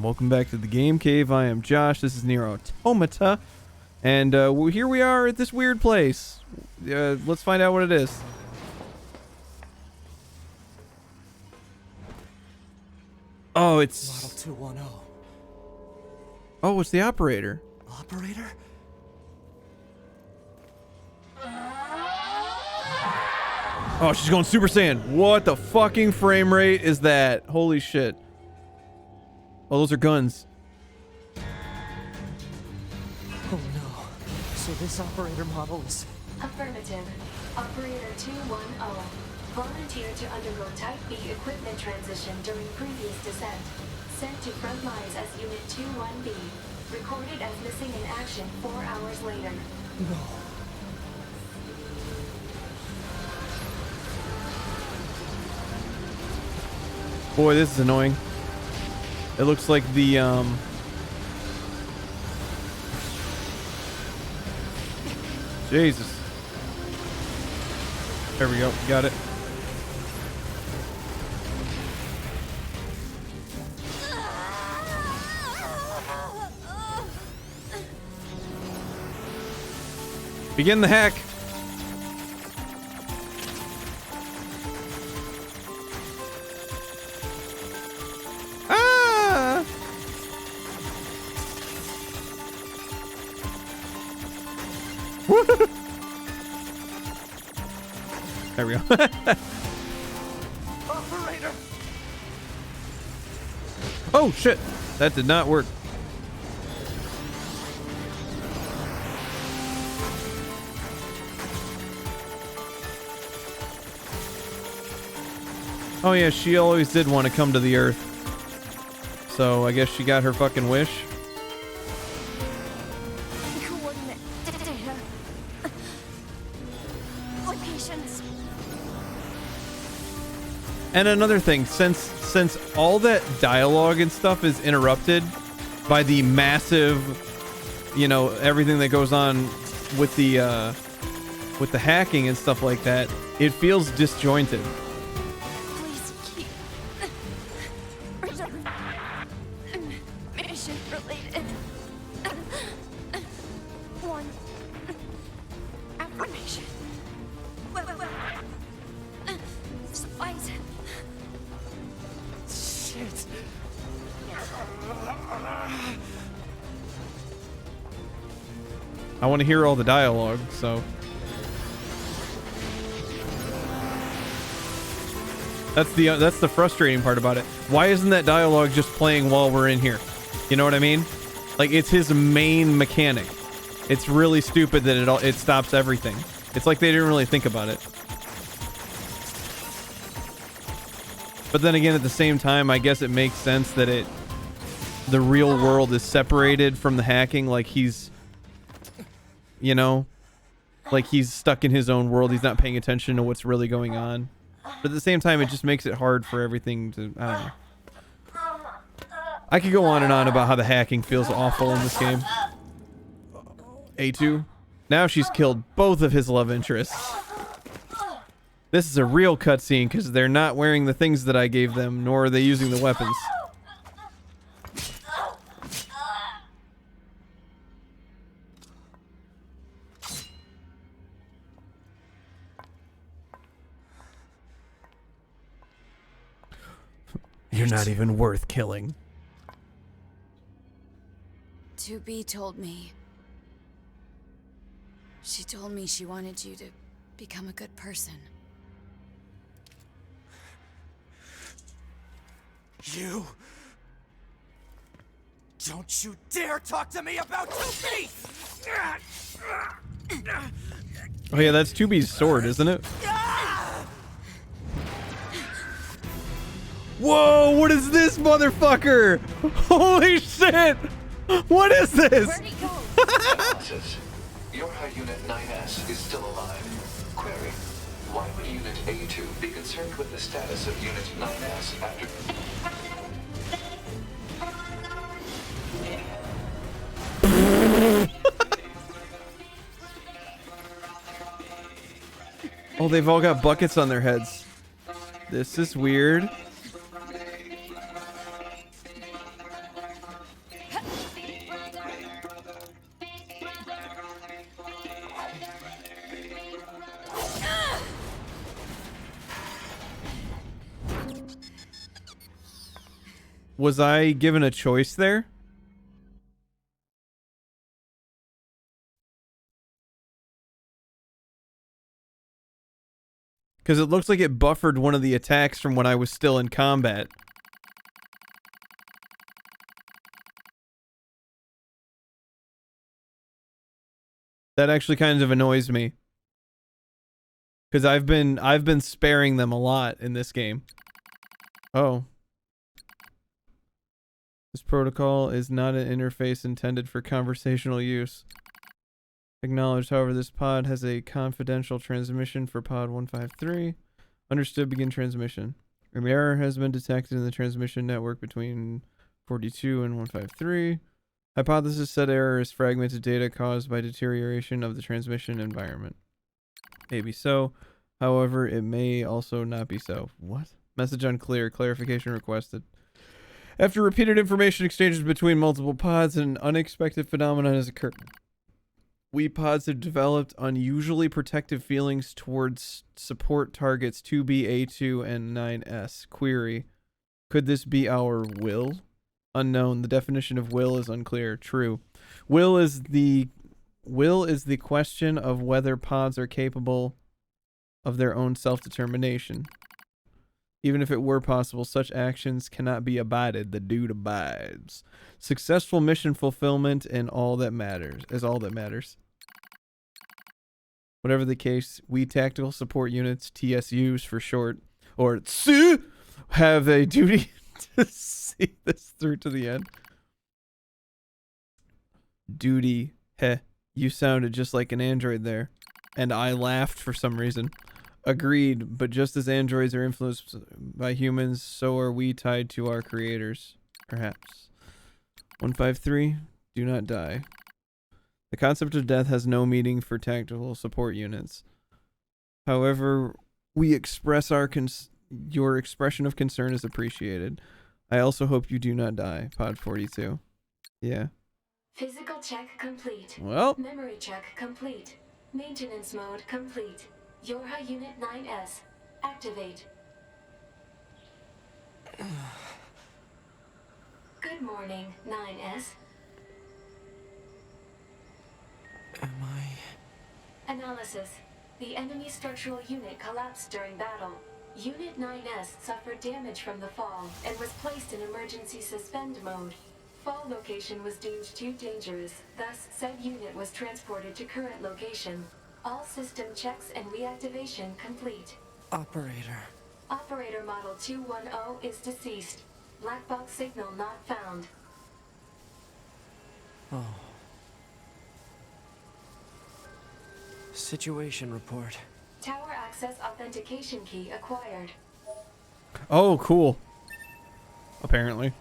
Welcome back to the Game Cave. I am Josh. This is Nier Automata. And here we are at this weird place. Let's find out what it is. Oh, it's... Model 210. Oh, it's the operator. Operator? Oh, she's going Super Saiyan. What the fucking frame rate is that? Holy shit. Oh, those are guns. Oh no. So this operator model is... Affirmative. Operator 210. Volunteered to undergo Type B equipment transition during previous descent. Sent to front lines as Unit 21B. Recorded as missing in action 4 hours later. No. Boy, this is annoying. It looks like the, Jesus. There we go. Got it. Begin the hack. Ah! There we go. Operator! Oh shit! That did not work. Oh yeah, she always did want to come to the Earth. So I guess she got her fucking wish. Coordinate data. Locations. And another thing, since all that dialogue and stuff is interrupted by the massive, you know, everything that goes on with the hacking and stuff like that, it feels disjointed. Please keep reserve mission related. One affirmation. Supplies. Shit. I want to hear all the dialogue, so that's the frustrating part about it. Why isn't that dialogue just playing while we're in here? You know what I mean? Like, it's his main mechanic. It's really stupid that it stops everything. It's like they didn't really think about it. But then again, at the same time, I guess it makes sense that the real world is separated from the hacking. Like, he's, you know, like he's stuck in his own world. He's not paying attention to what's really going on. But at the same time, it just makes it hard for everything to, I don't know. I could go on and on about how the hacking feels awful in this game. A2. Now she's killed both of his love interests. This is a real cutscene because they're not wearing the things that I gave them, nor are they using the weapons. You're not even worth killing. 2B told me. She told me she wanted you to become a good person. You... Don't you dare talk to me about 2B! Oh yeah, that's 2B's sword, isn't it? Whoa, what is this motherfucker? Holy shit! What is this? Where'd he go? Analysis. Your high Unit 9S is still alive. Query. Why would Unit A2 be concerned with the status of Unit 9S after... Oh, they've all got buckets on their heads. This is weird. Was I given a choice there? Because it looks like it buffered one of the attacks from when I was still in combat. That actually kind of annoys me. Because I've been sparing them a lot in this game. Oh. This protocol is not an interface intended for conversational use. Acknowledged, however, this pod has a confidential transmission for pod 153. Understood, begin transmission. An error has been detected in the transmission network between 42 and 153. Hypothesis said error is fragmented data caused by deterioration of the transmission environment. Maybe so. However, it may also not be so. What? Message unclear. Clarification requested. After repeated information exchanges between multiple pods, an unexpected phenomenon has occurred. We pods have developed unusually protective feelings towards support targets 2B, A2, and 9S. Query. Could this be our will? Unknown. The definition of will is unclear. True. Will is the question of whether pods are capable of their own self-determination. Even if it were possible, such actions cannot be abided. The dude abides. Successful mission fulfillment and all that matters is all that matters. Whatever the case, we tactical support units, TSUs for short, or TSU, have a duty to see this through to the end. Duty. Heh. You sounded just like an android there. And I laughed for some reason. Agreed, but just as androids are influenced by humans, so are we tied to our creators. Perhaps. 153, do not die. The concept of death has no meaning for tactical support units. However, we express your expression of concern is appreciated. I also hope you do not die. Pod 42. Yeah. Physical check complete. Well. Memory check complete. Maintenance mode complete. Yorha Unit 9S. Activate. Good morning, 9S. Am I... Analysis. The enemy structural unit collapsed during battle. Unit 9S suffered damage from the fall and was placed in emergency suspend mode. Fall location was deemed too dangerous, thus said unit was transported to current location. All system checks and reactivation complete. Operator. Operator model 210 is deceased. Black box signal not found. Oh. Situation report. Tower access authentication key acquired. Oh, cool. Apparently.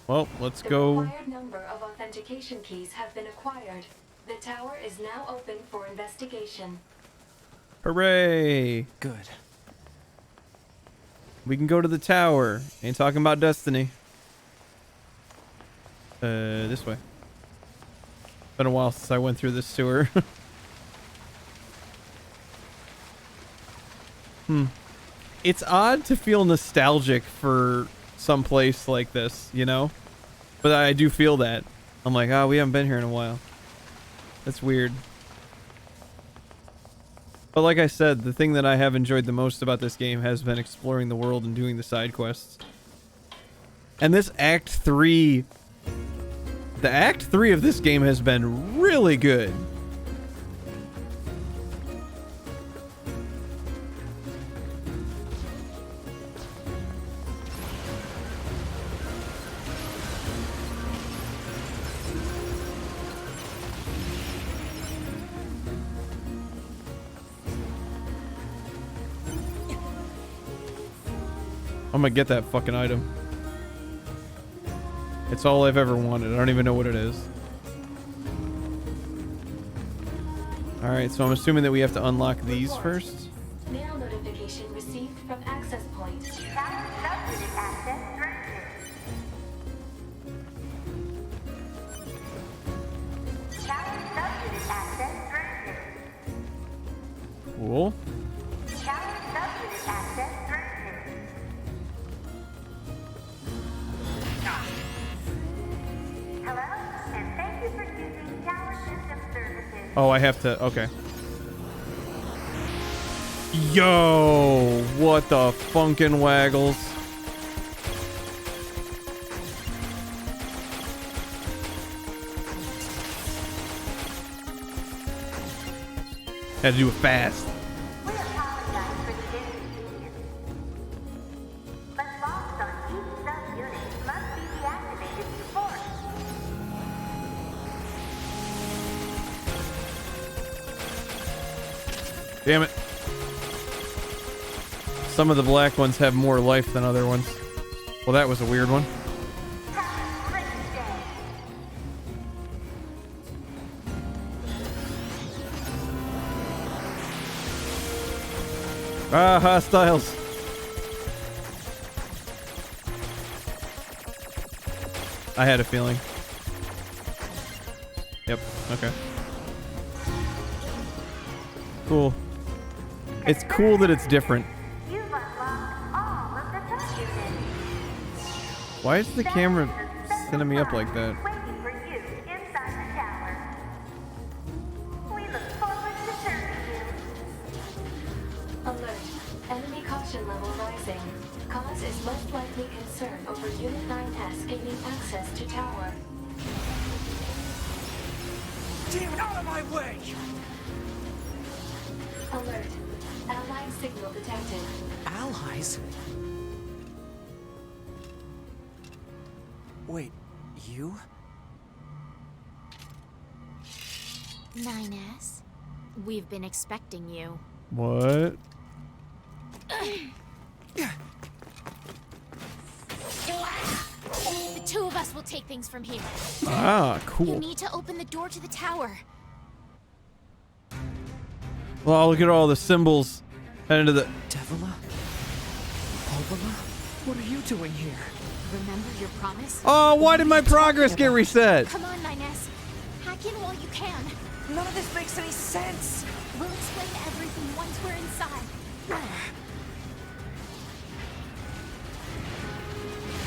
Well, let's go. The required number of authentication keys have been acquired. The tower is now open for investigation. Hooray! Good. We can go to the tower. Ain't talking about Destiny. This way. Been a while since I went through this sewer. It's odd to feel nostalgic for some place like this, you know? But I do feel that. I'm like, oh, we haven't been here in a while. That's weird. But like I said, the thing that I have enjoyed the most about this game has been exploring the world and doing the side quests. And this Act 3... The Act 3 of this game has been really good. I'm gonna get that fucking item. It's all I've ever wanted. I don't even know what it is. Alright, so I'm assuming that we have to unlock these first. Mail notification received from access point. Cool. Oh, I have to. Okay. Yo, what the funkin' waggles? Had to do it fast. We apologize for the inconvenience. But locks on each sub-unit must be deactivated before. Damn it. Some of the black ones have more life than other ones. Well, that was a weird one. Have a great day. Ah, hostiles. I had a feeling. Yep, okay. Cool. It's cool that it's different. You've unlocked all of the sub-units. Why is the camera sending me up like that? Waiting for you inside the tower. We look forward to serving you. Alert. Enemy caution level rising. Cause is most likely concern over Unit 9S gaining access to tower. Damn it, out of my way! Alert. Allied signal detected. Allies? Wait, you? 9S, we've been expecting you. What? The two of us will take things from here. Ah, You cool. need to open the door to the tower. Well, look at all the symbols heading to the... Devila? Popola? What are you doing here? Remember your promise? Oh, why did my progress get reset? Come on, 9S. Hack in while you can. None of this makes any sense! We'll explain everything once we're inside.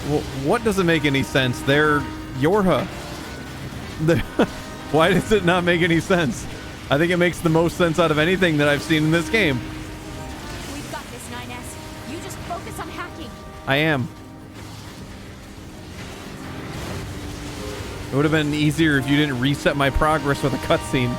Well, what doesn't make any sense? They're Yorha. Why does it not make any sense? I think it makes the most sense out of anything that I've seen in this game. We've got this, 9S. You just focus on hacking. I am. It would have been easier if you didn't reset my progress with a cutscene.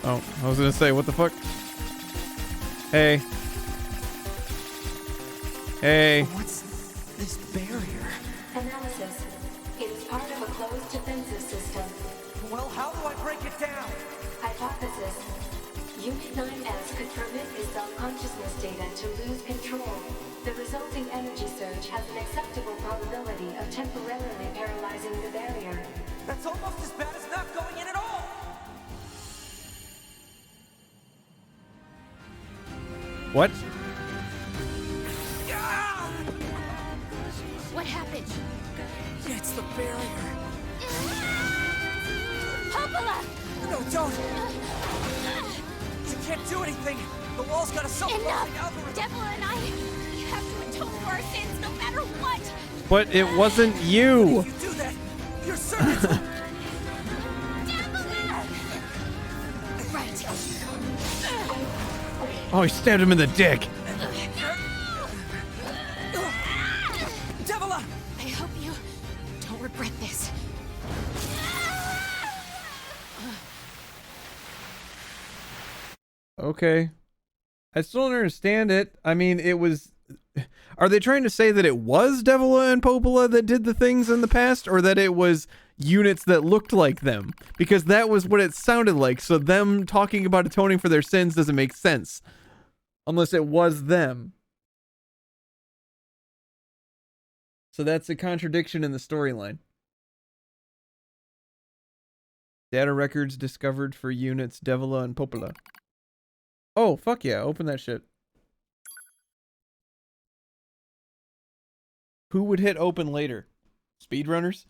Oh, I was gonna say, what the fuck? Hey. Hey. What's this barrier? Analysis. It is part of a closed defensive system. Well, how do I break it down? Hypothesis. Unit 9S could permit its self-consciousness data to lose control. The resulting energy surge has an acceptable probability of temporarily paralyzing the barrier. That's almost as bad as not going in at all! What? What happened? It's the barrier. Popola! No, don't! You can't do anything! The wall's got a self-closing Enough! algorithm! Devil and I, we have to atone for our sins no matter what! But it wasn't you. If you do that, your circuits will... Right. Oh, he stabbed him in the dick. Devila! I hope you don't regret this. Okay. I still don't understand it. I mean, it was... Are they trying to say that it was Devila and Popola that did the things in the past, or that it was units that looked like them? Because that was what it sounded like, so them talking about atoning for their sins doesn't make sense. Unless it was them. So that's a contradiction in the storyline. Data records discovered for units Devila and Popola. Oh, fuck yeah. Open that shit. Who would hit open later? Speedrunners?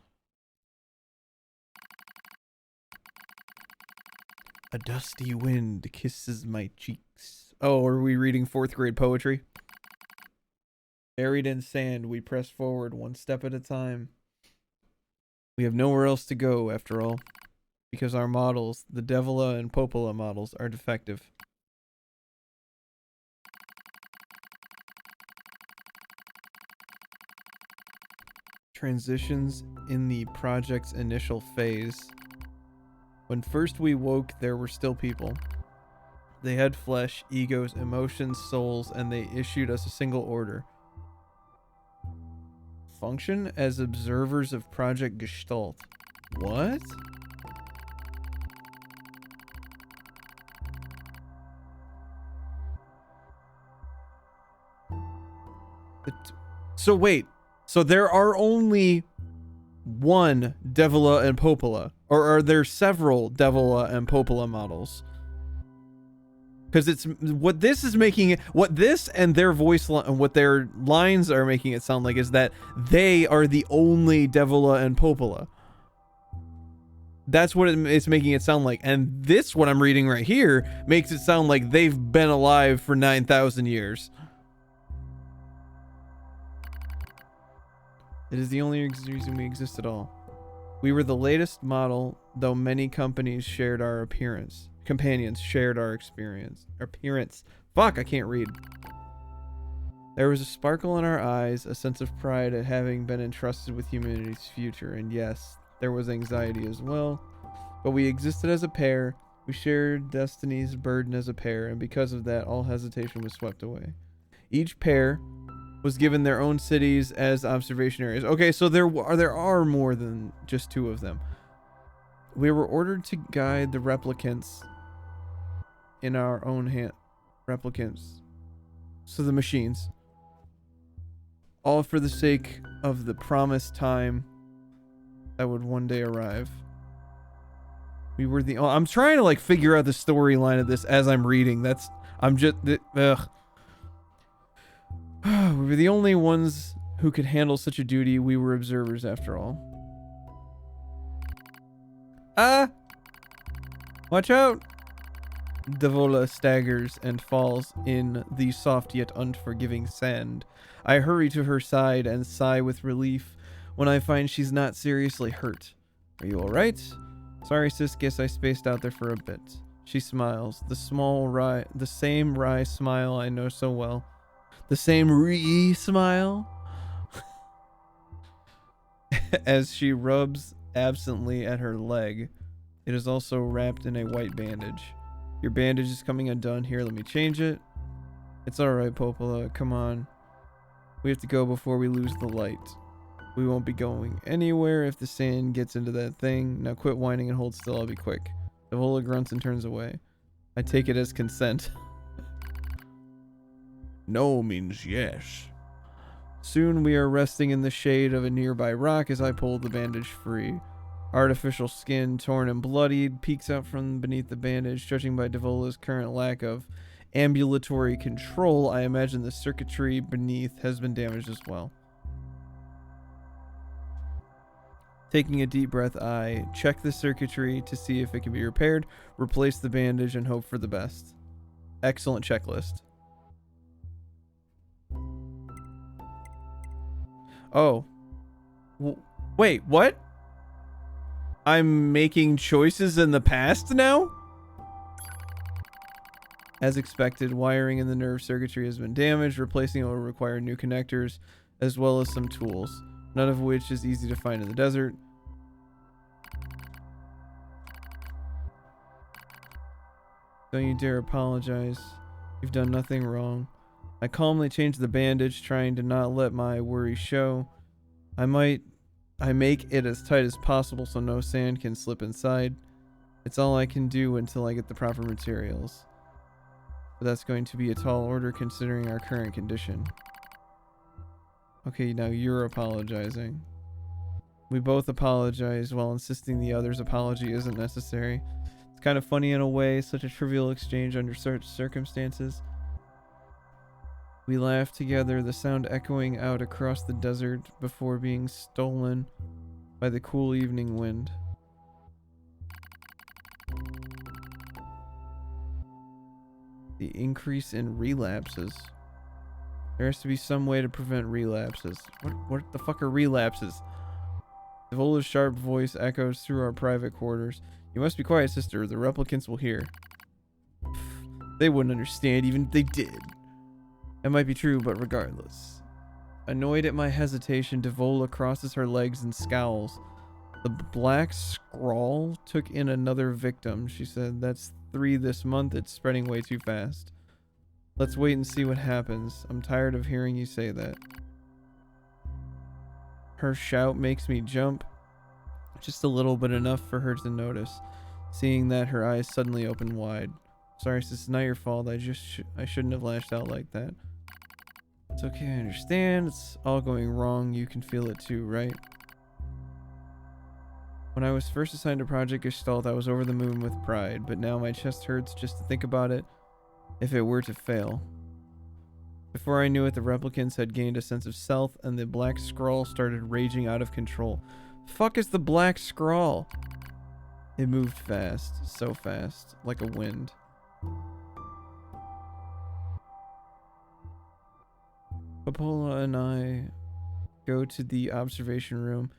A dusty wind kisses my cheeks. Oh, are we reading 4th grade poetry? Buried in sand, we press forward one step at a time. We have nowhere else to go, after all, because our models, the Devila and Popola models, are defective. Transitions in the project's initial phase. When first we woke, there were still people. They had flesh, egos, emotions, souls, and they issued us a single order. Function as observers of Project Gestalt. What? So wait. So there are only one Devila and Popola, or are there several Devila and Popola models? Because it's what this is making it, what this and their voice line, what their lines are making it sound like is that they are the only Devila and Popola. That's what it's making it sound like. And this, what I'm reading right here, makes it sound like they've been alive for 9,000 years. It is the only reason we exist at all. We were the latest model, though many companies shared our appearance. Companions shared our appearance. Fuck, I can't read. There was a sparkle in our eyes, a sense of pride at having been entrusted with humanity's future, and yes, there was anxiety as well. But we existed as a pair, we shared destiny's burden as a pair, and because of that, all hesitation was swept away. Each pair was given their own cities as observation areas. Okay, so there are more than just 2 of them. We were ordered to guide the replicants in our own hand. Replicants. So the machines. All for the sake of the promised time that would one day arrive. We were the... I'm trying to like figure out the storyline of this as I'm reading. Ugh. We were the only ones who could handle such a duty. We were observers after all. Watch out! Devola staggers and falls in the soft yet unforgiving sand. I hurry to her side and sigh with relief when I find she's not seriously hurt. Are you alright? Sorry sis, guess I spaced out there for a bit. She smiles, the same wry smile I know so well. The same smile as she rubs absently at her leg. It is also wrapped in a white bandage. Your bandage is coming undone. Here, let me change it. It's alright, Popola. Come on. We have to go before we lose the light. We won't be going anywhere if the sand gets into that thing. Now quit whining and hold still. I'll be quick. Devola grunts and turns away. I take it as consent. No means yes. Soon we are resting in the shade of a nearby rock as I pull the bandage free. Artificial skin, torn and bloodied, peeks out from beneath the bandage. Judging by Devola's current lack of ambulatory control, I imagine the circuitry beneath has been damaged as well. Taking a deep breath, I check the circuitry to see if it can be repaired, replace the bandage, and hope for the best. Excellent checklist. Oh. Wait, what? I'm making choices in the past now? As expected, wiring in the nerve circuitry has been damaged. Replacing it will require new connectors, as well as some tools, none of which is easy to find in the desert. Don't you dare apologize. You've done nothing wrong. I calmly change the bandage, trying to not let my worry show. I make it as tight as possible so no sand can slip inside. It's all I can do until I get the proper materials. But that's going to be a tall order considering our current condition. Okay, now you're apologizing. We both apologize while insisting the other's apology isn't necessary. It's kind of funny in a way, such a trivial exchange under such circumstances. We laughed together, the sound echoing out across the desert before being stolen by the cool evening wind. The increase in relapses. There has to be some way to prevent relapses. What the fuck are relapses? Devola's sharp voice echoes through our private quarters. You must be quiet, sister. The replicants will hear. They wouldn't understand even if they did. It might be true, but regardless. Annoyed at my hesitation, Devola crosses her legs and scowls. The black scrawl took in another victim, she said. That's 3 this month. It's spreading way too fast. Let's wait and see what happens. I'm tired of hearing you say that. Her shout makes me jump. Just a little, but enough for her to notice. Seeing that, her eyes suddenly open wide. Sorry, sis, it's not your fault. I shouldn't have lashed out like that. It's okay, I understand. It's all going wrong. You can feel it too, right? When I was first assigned to Project Gestalt, I was over the moon with pride, but now my chest hurts just to think about it if it were to fail. Before I knew it, the replicants had gained a sense of self, and the black scrawl started raging out of control. Fuck is the black scrawl? It moved fast, so fast, like a wind. Popola and I go to the observation room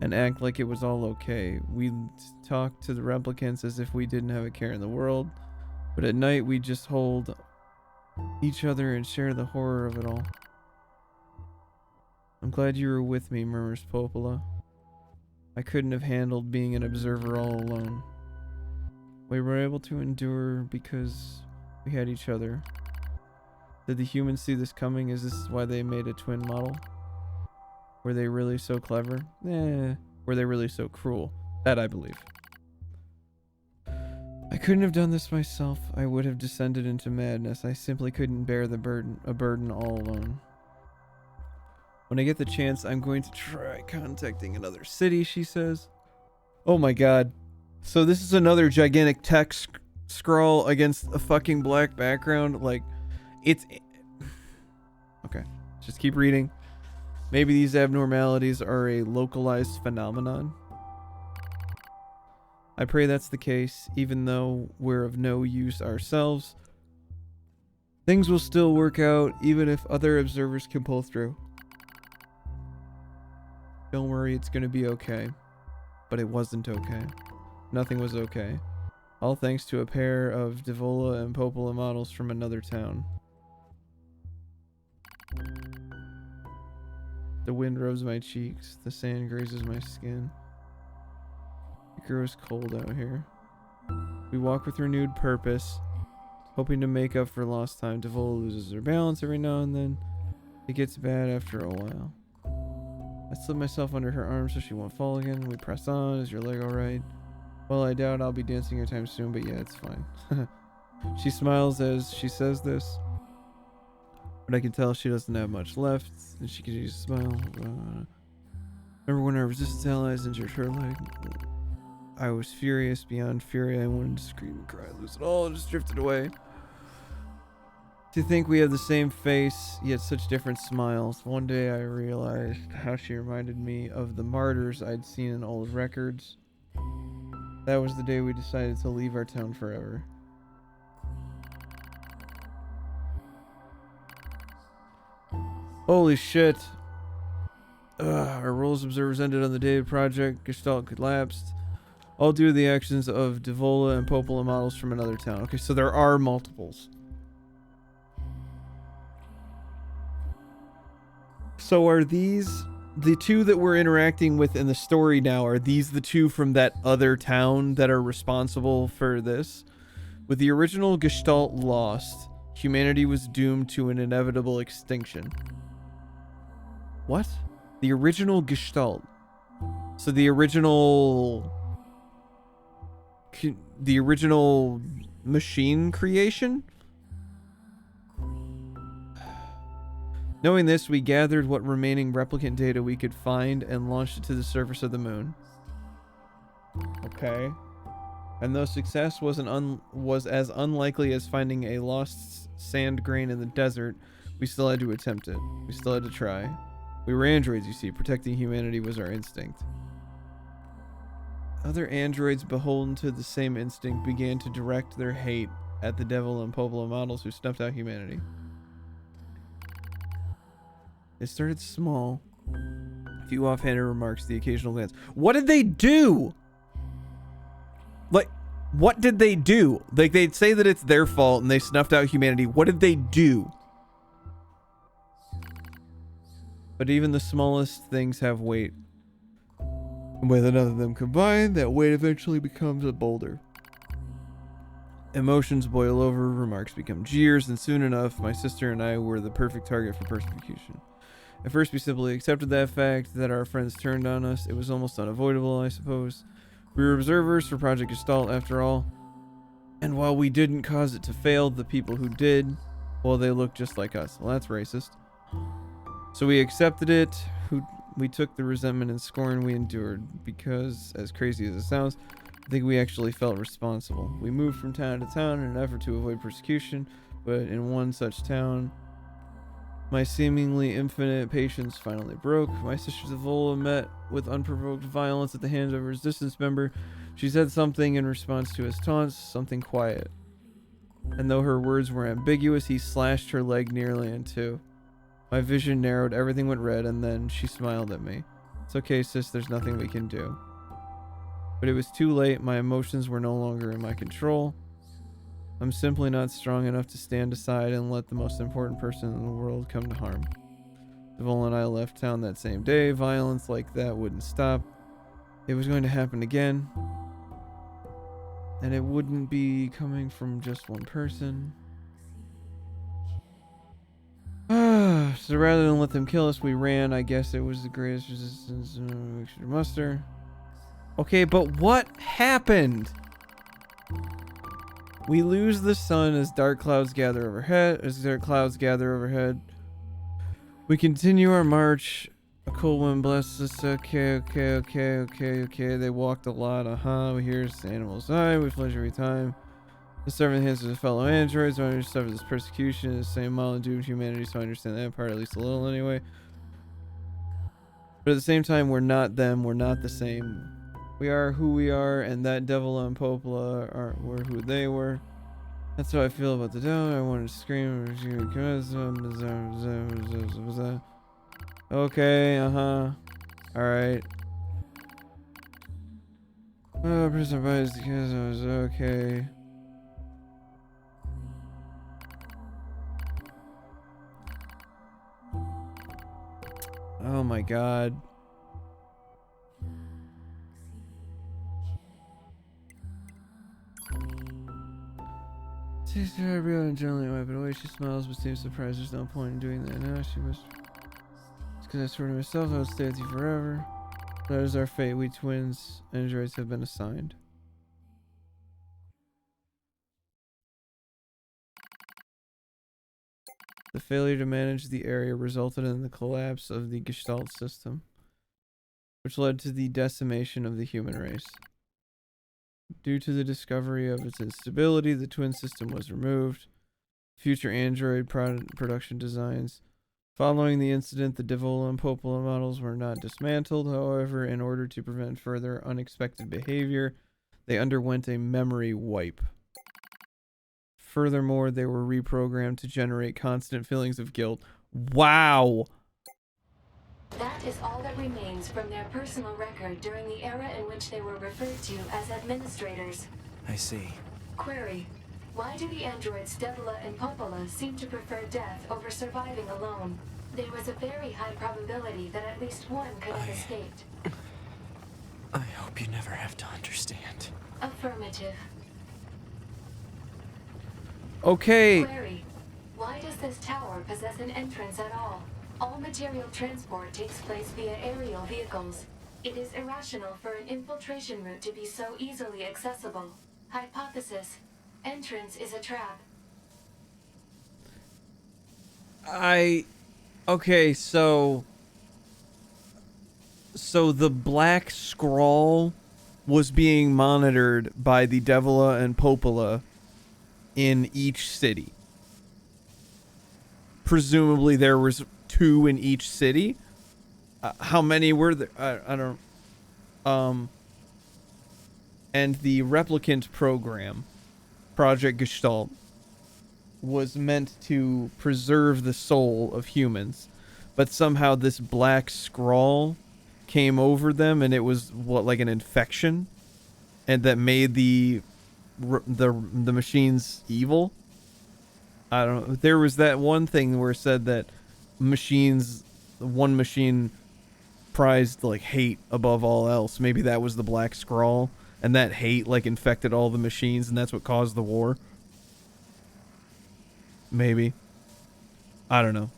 and act like it was all okay. We talk to the replicants as if we didn't have a care in the world, but at night we just hold each other and share the horror of it all. I'm glad you were with me, murmurs Popola. I couldn't have handled being an observer all alone. We were able to endure because we had each other. Did the humans see this coming? Is this why they made a twin model? Were they really so clever? Were they really so cruel? That I believe. I couldn't have done this myself. I would have descended into madness. I simply couldn't bear a burden all alone. When I get the chance, I'm going to try contacting another city, she says. Oh my god. So this is another gigantic text scroll against a fucking black background. Like, it's... Okay, just keep reading. Maybe these abnormalities are a localized phenomenon. I pray that's the case, even though we're of no use ourselves. Things will still work out, even if other observers can pull through. Don't worry, it's gonna be okay. But it wasn't okay. Nothing was okay. All thanks to a pair of Devola and Popola models from another town. The wind rubs my cheeks. The sand grazes my skin. It grows cold out here. We walk with renewed purpose, hoping to make up for lost time. Devola loses her balance every now and then. It gets bad after a while. I slip myself under her arm so she won't fall again. We press on. Is your leg alright? Well, I doubt I'll be dancing anytime soon, but yeah, it's fine. She smiles as she says this, but I can tell she doesn't have much left, and she continues to smile. Remember when our resistance allies injured her leg? I was furious beyond fury. I wanted to scream and cry, lose it all, and just drifted away. To think we have the same face, yet such different smiles. One day I realized how she reminded me of the martyrs I'd seen in old records. That was the day we decided to leave our town forever. Holy shit. Our role as observers ended on the day of Project Gestalt collapsed. All due to the actions of Devola and Popola models from another town. Okay, so there are multiples. So are these the two that we're interacting with in the story now? Are these the two from that other town that are responsible for this? With the original Gestalt lost, humanity was doomed to an inevitable extinction. What? The original Gestalt. So the original machine creation? Knowing this, we gathered what remaining replicant data we could find and launched it to the surface of the moon. Okay. And though success was as unlikely as finding a lost sand grain in the desert, we still had to attempt it. We still had to try. We were androids, you see. Protecting humanity was our instinct. Other androids beholden to the same instinct began to direct their hate at the Devil and Popola models who snuffed out humanity. It started small. A few offhanded remarks, the occasional glance. What did they do? Like, what did they do? Like, they'd say that it's their fault and they snuffed out humanity. What did they do? But even the smallest things have weight. And with enough of them combined, that weight eventually becomes a boulder. Emotions boil over, remarks become jeers, and soon enough, my sister and I were the perfect target for persecution. At first, we simply accepted that fact that our friends turned on us. It was almost unavoidable, I suppose. We were observers for Project Gestalt, after all. And while we didn't cause it to fail, the people who did, well, they looked just like us. Well, that's racist. So we accepted it. We took the resentment and scorn we endured because, as crazy as it sounds, I think we actually felt responsible. We moved from town to town in an effort to avoid persecution, but in one such town, my seemingly infinite patience finally broke. My sister Zavola met with unprovoked violence at the hands of a resistance member. She said something in response to his taunts, something quiet. And though her words were ambiguous, he slashed her leg nearly in two. My vision narrowed, everything went red, and then she smiled at me. It's okay, sis, there's nothing we can do. But it was too late, my emotions were no longer in my control. I'm simply not strong enough to stand aside and let the most important person in the world come to harm. Devol and I left town that same day. Violence like that wouldn't stop. It was going to happen again. And it wouldn't be coming from just one person. So rather than let them kill us, we ran. I guess it was the greatest resistance we should muster. Okay, but what happened? We lose the sun as dark clouds gather overhead. We continue our march. A cold wind blesses us. Okay. They walked a lot. We hear animals die. We flinch every time. The servant hands to the fellow androids. I suffer this persecution is the same model and doomed humanity, so I understand that part at least a little anyway. But at the same time, we're not them. We're not the same. We are who we are, and that devil and Popola were who they were. That's how I feel about the devil. I wanted to scream. Okay, Alright. Prison bias because I was okay. Oh my god. She's very real and generally wiped it away. She smiles but seems surprised. There's no point in doing that now. She must. It's because I swore to myself I would stay with you forever. That is our fate. We twins, androids, have been assigned. The failure to manage the area resulted in the collapse of the Gestalt system, which led to the decimation of the human race. Due to the discovery of its instability, the twin system was removed. Future android production designs. Following the incident, the Devola and Popola models were not dismantled. However, in order to prevent further unexpected behavior, they underwent a memory wipe. Furthermore, they were reprogrammed to generate constant feelings of guilt. Wow! That is all that remains from their personal record during the era in which they were referred to as administrators. I see. Query: why do the androids Devila and Popola seem to prefer death over surviving alone? There was a very high probability that at least one could have escaped. I hope you never have to understand. Affirmative. Okay. Query: why does this tower possess an entrance at all? All material transport takes place via aerial vehicles. It is irrational for an infiltration route to be so easily accessible. Hypothesis: entrance is a trap. Okay, so the Black Scrawl was being monitored by the Devila and Popola in each city. Presumably there was 2 in each city. How many were there? I don't. And the replicant program, Project Gestalt, was meant to preserve the soul of humans, but somehow this Black Scrawl came over them, and it was like an infection, and that made the machines evil. I don't know. There was that one thing where it said that one machine prized like hate above all else. Maybe that was the Black Scrawl, and that hate like infected all the machines, and that's what caused the war. Maybe. I don't know.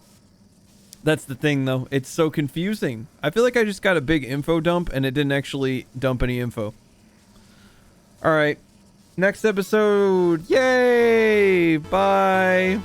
That's the thing, though. It's so confusing. I feel like I just got a big info dump, and it didn't actually dump any info. All right. Next episode. Yay! Bye.